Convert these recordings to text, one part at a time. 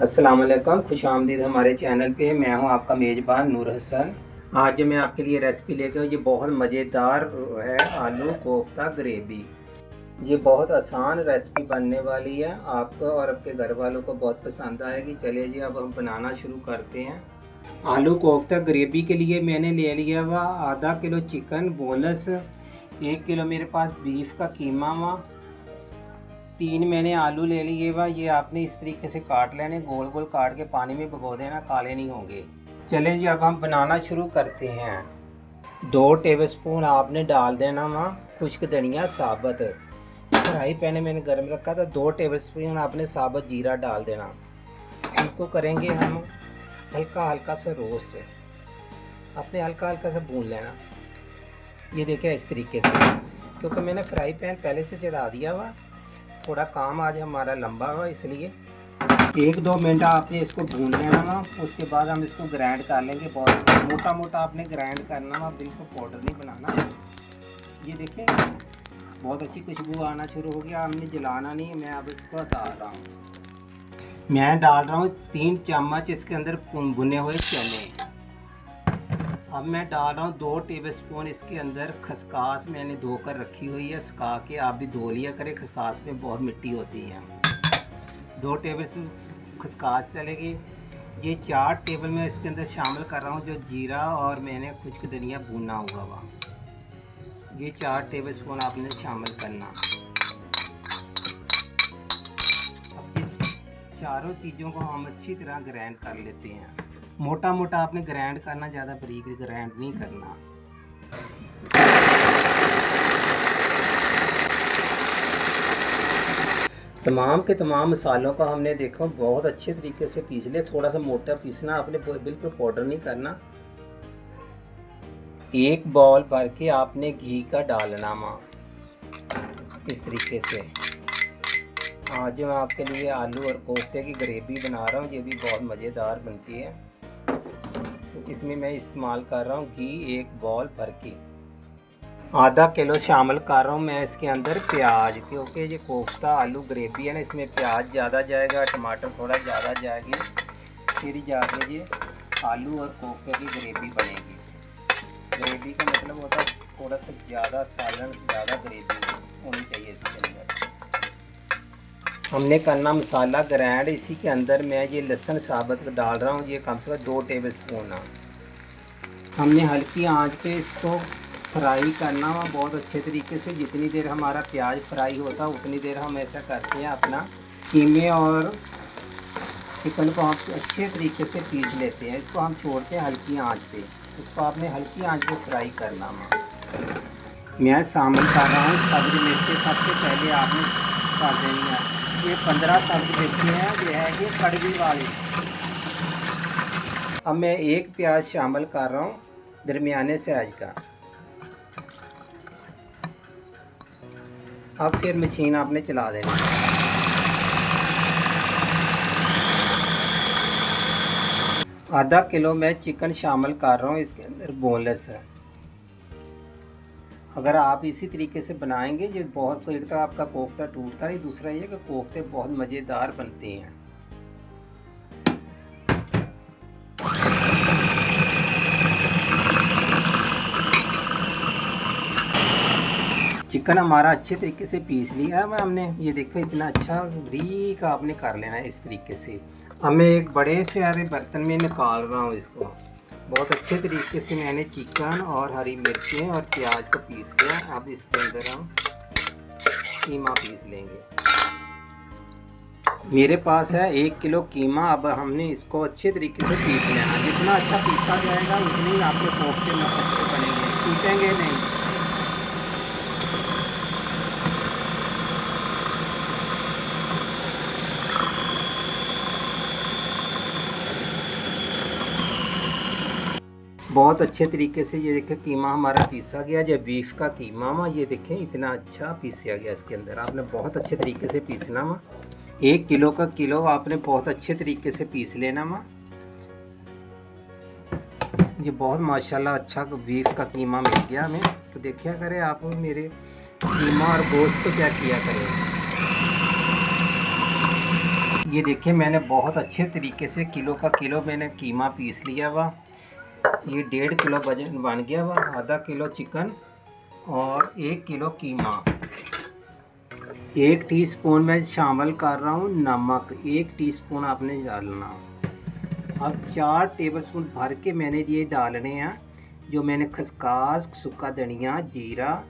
अस्सलाम वालेकुम, खुश आमदीद हमारे चैनल पे। मैं हूं आपका मेज़बान नूर हसन। आज मैं आपके लिए रेसिपी लेके आया। ये बहुत मज़ेदार है, आलू कोफ्ता ग्रेवी। ये बहुत आसान रेसिपी बनने वाली है, आपको और आपके घर वालों को बहुत पसंद आएगी। चलिए जी, अब हम बनाना शुरू करते हैं। आलू कोफ्ता ग्रेवी के लिए मैंने ले लिया हुआ आधा किलो चिकन बोनलेस, 1 किलो मेरे पास बीफ का कीमा हुआ, 3 मैंने आलू ले लिए हुआ। ये आपने इस तरीके से काट लेने, गोल गोल काट के पानी में भिगो देना, काले नहीं होंगे। चलें जी, अब हम बनाना शुरू करते हैं। 2 टेबलस्पून आपने डाल देना वहाँ खुश्क धनिया साबुत। फ्राई पैन मैंने गर्म रखा था। 2 टेबलस्पून आपने साबुत जीरा डाल देना। इनको करेंगे हम हल्का हल्का सा रोस्ट, आपने हल्का हल्का सा भून लेना। ये देखिए इस तरीके से, क्योंकि मैंने फ्राई पैन पहले से चढ़ा दिया हुआ, थोड़ा काम आज हमारा लंबा हुआ, इसलिए 1-2 मिनट आपने इसको भून लेना ना। उसके बाद हम इसको ग्राइंड कर लेंगे। बहुत मोटा मोटा आपने ग्राइंड करना ना, बिल्कुल पाउडर नहीं बनाना। ये देखें बहुत अच्छी खुशबू आना शुरू हो गया, हमने जलाना नहीं है। मैं अब इसको डाल रहा हूँ। मैं डाल रहा हूँ 3 चम्मच इसके अंदर भुने हुए चने। अब मैं डाल रहा हूँ 2 टेबलस्पून इसके अंदर खसकास, मैंने धोकर रखी हुई है, सुखा के। आप भी धो लिया करें, खसकास में बहुत मिट्टी होती है। 2 टेबलस्पून खसकास चलेगी। ये 4 टेबल मैं इसके अंदर शामिल कर रहा हूँ जो जीरा और मैंने खुश्क धनिया भुना हुआ। ये 4 टेबलस्पून आपने शामिल करना। अब ये चारों चीज़ों को हम अच्छी तरह ग्राइंड कर लेते हैं। मोटा मोटा आपने ग्राइंड करना, ज़्यादा बारीक ग्राइंड नहीं करना। तमाम के तमाम मसालों का हमने देखो बहुत अच्छे तरीके से पीस ले। थोड़ा सा मोटा पीसना आपने, बिल्कुल पाउडर नहीं करना। 1 बाउल भर के आपने घी का डालना माँ, इस तरीके से। आज जो मैं आपके लिए आलू और कोफ्ते की ग्रेवी बना रहा हूँ, ये भी बहुत मज़ेदार बनती है। तो इसमें मैं इस्तेमाल कर रहा हूँ घी 1 बाउल भर के। आधा किलो शामिल कर रहा हूँ मैं इसके अंदर प्याज, क्योंकि ये कोफ्ता आलू ग्रेवी है ना, इसमें प्याज ज़्यादा जाएगा, टमाटर थोड़ा ज़्यादा जाएगी, फिर जाके ये आलू और कोफ्ते की ग्रेवी बनेगी। ग्रेवी का मतलब होता है थोड़ा सा ज़्यादा सालन, ज़्यादा ग्रेवी होनी चाहिए इसके अंदर। हमने करना मसाला ग्राइंड। इसी के अंदर मैं ये लहसुन साबुत डाल रहा हूँ, ये कम से कम 2 टेबलस्पून। हमने हल्की आंच पे इसको फ्राई करना हुआ बहुत अच्छे तरीके से। जितनी देर हमारा प्याज फ्राई होता है उतनी देर हम ऐसा करते हैं, अपना कीमे और चिकन को हम अच्छे तरीके से पीस लेते हैं। इसको हम छोड़ते हैं हल्की आंच पे, इसको आपने हल्की आंच पे फ्राई करना। मैं शामिल कर रहा हूँ सब्ज़ मिर्ची। सबसे पहले आपने कर देनी है, ये 15 सब्ज़ मिर्ची हैं, ये है ये कड़वी वाली। अब मैं 1 प्याज शामिल कर रहा हूँ दरमियाने साइज का। अब फिर मशीन आपने चला देनी। आधा किलो मैं चिकन शामिल कर रहा हूँ इसके अंदर, बोनलेस है। अगर आप इसी तरीके से बनाएंगे, ये बहुत, एक तो आपका कोफ्ता टूटता नहीं, दूसरा ये कि कोफ्ते बहुत मज़ेदार बनते हैं। चिकन हमारा अच्छे तरीके से पीस लिया है हमने। ये देखो इतना अच्छा बारीक आपने कर लेना है इस तरीके से। अब मैं एक बड़े से हरे बर्तन में निकाल रहा हूँ इसको। बहुत अच्छे तरीके से मैंने चिकन और हरी मिर्चें और प्याज को पीस लिया। अब इसके अंदर हम कीमा पीस लेंगे। मेरे पास है 1 किलो कीमा। अब हमने इसको अच्छे तरीके से पीस लेना। जितना अच्छा पीसा जाएगा उतने ही आपके कोफ्ते में अच्छे बनेंगे, टूटेंगे नहीं। बहुत अच्छे तरीके से ये देखें कीमा हमारा पीसा गया। जब बीफ का कीमा हुआ, ये देखें इतना अच्छा पीसा गया इसके अंदर। आपने बहुत अच्छे तरीके से पीसना हुआ। 1 किलो का किलो आपने बहुत अच्छे तरीके से पीस लेना हुआ। ये बहुत माशाल्लाह अच्छा बीफ का कीमा मिल गया हमें। तो देखिए करें आप मेरे कीमा और गोश्त को क्या किया करें। ये देखिए मैंने बहुत अच्छे तरीके से किलो का किलो मैंने कीमा पीस लिया हुआ। ये 1.5 किलो वजन बन गया हुआ। आधा किलो चिकन और 1 किलो कीमा। 1 टीस्पून मैं शामिल कर रहा हूँ नमक, 1 टीस्पून आपने डालना। अब 4 टेबलस्पून भर के मैंने ये डालने हैं, जो मैंने खसखस, सूखा धनिया, जीरा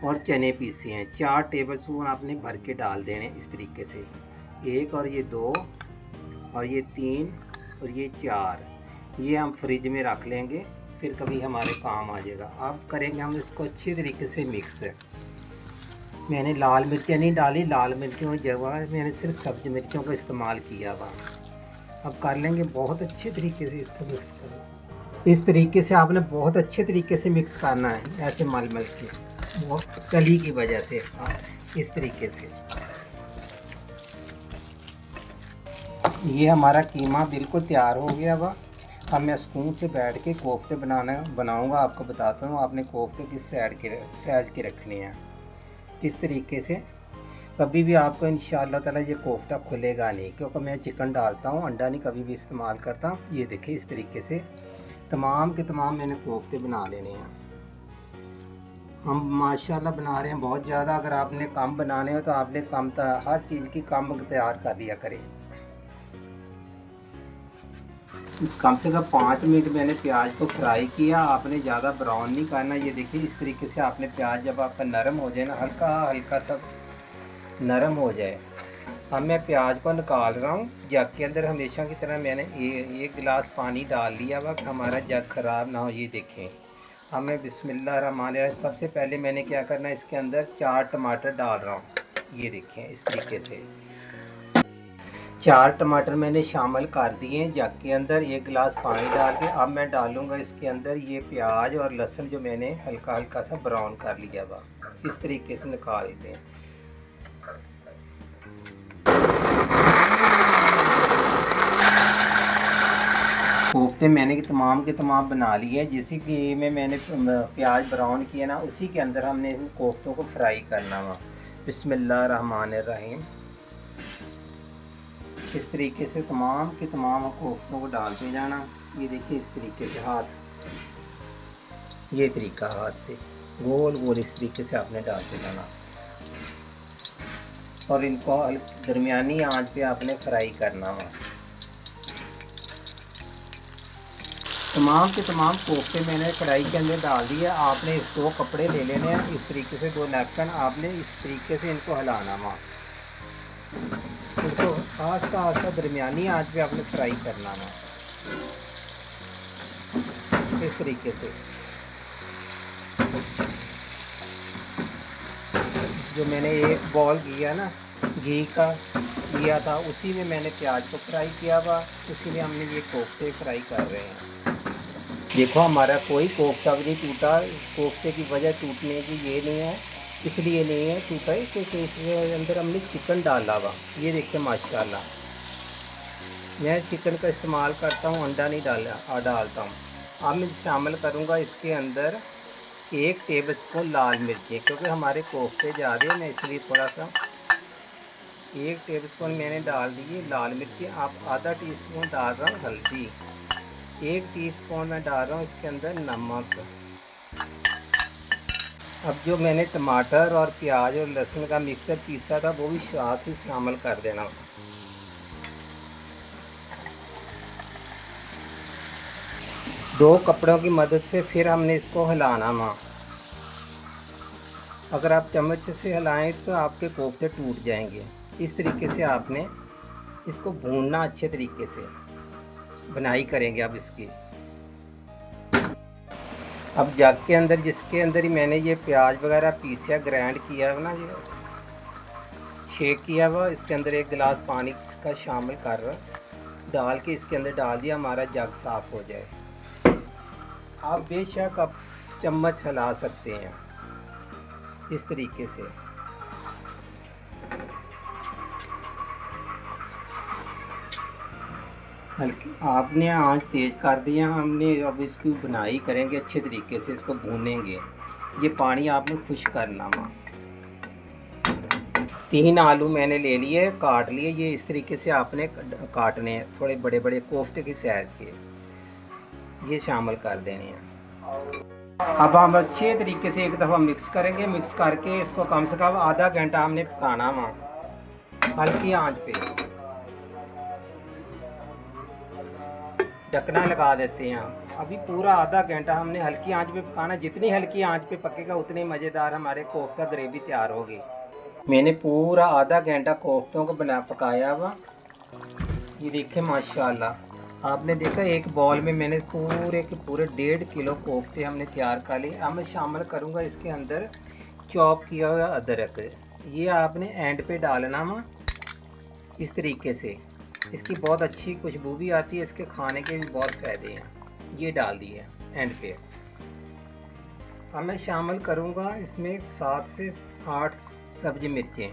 और चने पीसे हैं। 4 टेबलस्पून आपने भर के डाल देने इस तरीके से। 1 और ये 2 और ये 3 और ये 4। ये हम फ्रिज में रख लेंगे, फिर कभी हमारे काम आ जाएगा। अब करेंगे हम इसको अच्छी तरीके से मिक्स। मैंने लाल मिर्चें नहीं डाली, लाल मिर्चों की जगह मैंने सिर्फ सब्ज़ मिर्चों का इस्तेमाल किया हुआ। अब कर लेंगे बहुत अच्छे तरीके से इसको मिक्स करना। इस तरीके से आपने बहुत अच्छे तरीके से मिक्स करना है, ऐसे मल के, वो तली की वजह से। इस तरीके से ये हमारा कीमा बिल्कुल तैयार हो गया हुआ। अब मैं सुकून से बैठ के कोफ्ते बनाऊंगा। आपको बताता हूँ आपने कोफ्ते किस साइज के रखने हैं। इस तरीके से कभी भी आपको इंशाअल्लाह ताला ये कोफ्ता खुलेगा नहीं, क्योंकि मैं चिकन डालता हूँ, अंडा नहीं कभी भी इस्तेमाल करता। ये देखिए इस तरीके से तमाम के तमाम मैंने कोफ्ते बना लेने हैं। हम माशाल्लाह बना रहे हैं बहुत ज़्यादा। अगर आपने कम बनाने हो तो आपने हर चीज़ की कम तैयार कर लिया करें। कम से कम 5 मिनट मैंने प्याज को फ्राई किया। आपने ज़्यादा ब्राउन नहीं करना। ये देखिए इस तरीके से आपने प्याज जब आपका नरम हो जाए ना, हल्का हल्का सा नरम हो जाए। अब मैं प्याज को निकाल रहा हूँ। जग के अंदर हमेशा की तरह मैंने 1 गिलास पानी डाल लिया हुआ कि हमारा जग ख़राब ना हो। ये देखें, अब मैं बिस्मिल्लाहिर्रहमानिर्रहीम सबसे पहले मैंने क्या करना है, इसके अंदर 4 टमाटर डाल रहा हूँ। ये देखें इस तरीके से 4 टमाटर मैंने शामिल कर दिए जग के अंदर 1 गिलास पानी डाल के। अब मैं डालूँगा इसके अंदर ये प्याज और लहसुन जो मैंने हल्का हल्का सा ब्राउन कर लिया हुआ। इस तरीके से निकाल दें। कोफ्ते मैंने तमाम के तमाम बना लिए। जैसे कि मैंने प्याज ब्राउन किया ना, उसी के अंदर हमने कोफ्तों को फ्राई करना हुआ। बिस्मिल्लाहिर्रहमानिर्रहीम। इस तरीके से तमाम के तमाम कोफ्तों को डालते जाना। ये देखिए इस तरीके से ये तरीका हाथ से गोल गोल इस तरीके से आपने डालते जाना और इनको दरमियानी आंच पे आपने फ्राई करना हुआ। तमाम के तमाम कोफ्ते मैंने कढ़ाई के अंदर डाल दिए। आपने इस 2 कपड़े ले लेने हैं इस तरीके से, 2 नैपकिन। आपने इस तरीके से इनको हिलाना हुआ। इसको आस्ता आस्ता दरमियानी आंच पे आपने फ्राई करना हुआ इस तरीके से। जो मैंने 1 बॉल किया ना घी का लिया था, उसी में मैंने प्याज को फ्राई किया हुआ, उसी में हमने ये कोफ्ते फ्राई कर रहे हैं। देखो हमारा कोई कोफ्ता भी नहीं टूटा। कोफ्ते की वजह टूटने की ये नहीं है, इसलिए नहीं है टूटा है क्योंकि इसके अंदर हमने चिकन डाला हुआ। ये देखिए माशाल्लाह, मैं चिकन का इस्तेमाल करता हूँ, अंडा नहीं डालता हूँ। अब मैं शामिल करूँगा इसके अंदर 1 टेबलस्पून लाल मिर्ची, क्योंकि हमारे कोफ्ते ज़्यादा हैं इसलिए थोड़ा सा 1 टेबलस्पून मैंने डाल दी लाल मिर्ची। आप आधा टीस्पून डाल रहा हूँ हल्दी, 1 टीस्पून मैं डाल रहा हूँ इसके अंदर नमक। अब जो मैंने टमाटर और प्याज और लहसुन का मिक्सर पीसा था वो भी साथ ही शामिल कर देना। दो कपड़ों की मदद से फिर हमने इसको हिलाना हुआ। अगर आप चम्मच से हिलाएं तो आपके कोफ्ते टूट जाएंगे। इस तरीके से आपने इसको भूनना, अच्छे तरीके से बनाई करेंगे अब इसकी। अब जग के अंदर जिसके अंदर ही मैंने ये प्याज वगैरह पीसा ग्राइंड किया है ना, ये शेक किया हुआ, इसके अंदर 1 गिलास पानी का शामिल कर डाल के इसके अंदर डाल दिया, हमारा जग साफ़ हो जाए। आप बेशक आप चम्मच हिला सकते हैं इस तरीके से। हल्की आपने आंच तेज़ कर दिया हमने। अब इसकी बुनाई करेंगे अच्छे तरीके से, इसको भूनेंगे। ये पानी आपने खुश करना हुआ। 3 आलू मैंने ले लिए, काट लिए। ये इस तरीके से आपने काटने हैं, थोड़े बड़े बड़े कोफ्ते की साइज़ के, ये शामिल कर देने हैं। अब हम अच्छे तरीके से एक दफ़ा मिक्स करेंगे। मिक्स करके इसको कम से कम आधा घंटा हमने पकाना वहाँ हल्की आंच पे। ढकना लगा देते हैं। अभी पूरा आधा घंटा हमने हल्की आंच पे पकाना। जितनी हल्की आंच पे पकेगा उतनी मज़ेदार हमारे कोफ्ता ग्रेवी तैयार होगी। मैंने पूरा आधा घंटा कोफ्तों को पकाया हुआ। ये देखें माशाल्लाह, आपने देखा एक बॉल में मैंने पूरे के पूरे 1.5 किलो कोफ्ते हमने तैयार कर लिए। अब मैं शामिल करूँगा इसके अंदर चॉप किया हुआ अदरक। ये आपने एंड पे डालना वा इस तरीके से। इसकी बहुत अच्छी खुशबू भी आती है, इसके खाने के भी बहुत फ़ायदे हैं। ये डाल दिए एंड पे। अब मैं शामिल करूँगा इसमें 7 से 8 सब्ज़ी मिर्चें।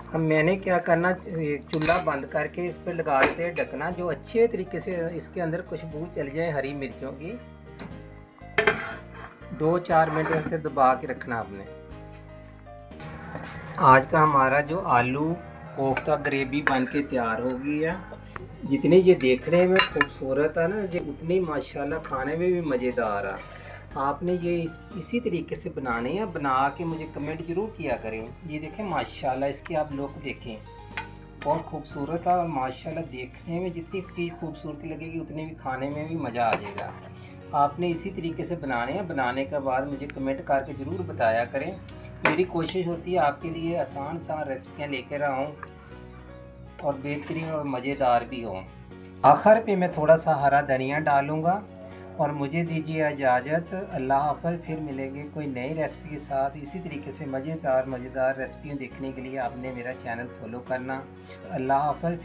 अब मैंने क्या करना, चूल्हा बंद करके इस पर लगा देते हैं ढकना, जो अच्छे तरीके से इसके अंदर खुशबू चल जाए हरी मिर्चों की। 2-4 मिनट से दबा के रखना आपने। आज का हमारा जो आलू कोफ्ता ग्रेवी बन के तैयार हो गई है। जितनी ये देखने में खूबसूरत है ना, ये उतनी माशाल्लाह खाने में भी मज़ेदार है। आपने ये इसी तरीके से बनाने हैं। बना के मुझे कमेंट ज़रूर किया करें। ये देखें माशाल्लाह, इसकी आप लुक देखें, बहुत खूबसूरत है। और माशाल्लाह देखने में जितनी चीज़ खूबसूरती लगेगी उतनी भी खाने में भी मज़ा आ जाएगा। आपने इसी तरीके से बनाने हैं। बनाने के बाद मुझे कमेंट करके ज़रूर बताया करें। मेरी कोशिश होती है आपके लिए आसान रेसिपियाँ लेकर आऊँ और बेहतरीन और मज़ेदार भी हों। आखिर पे मैं थोड़ा सा हरा धनिया डालूँगा। और मुझे दीजिए इजाज़त। अल्लाह हाफ़िज़। फिर मिलेंगे कोई नई रेसिपी के साथ। इसी तरीके से मज़ेदार रेसिपियाँ देखने के लिए आपने मेरा चैनल फॉलो करना। अल्लाह हाफ़िज़।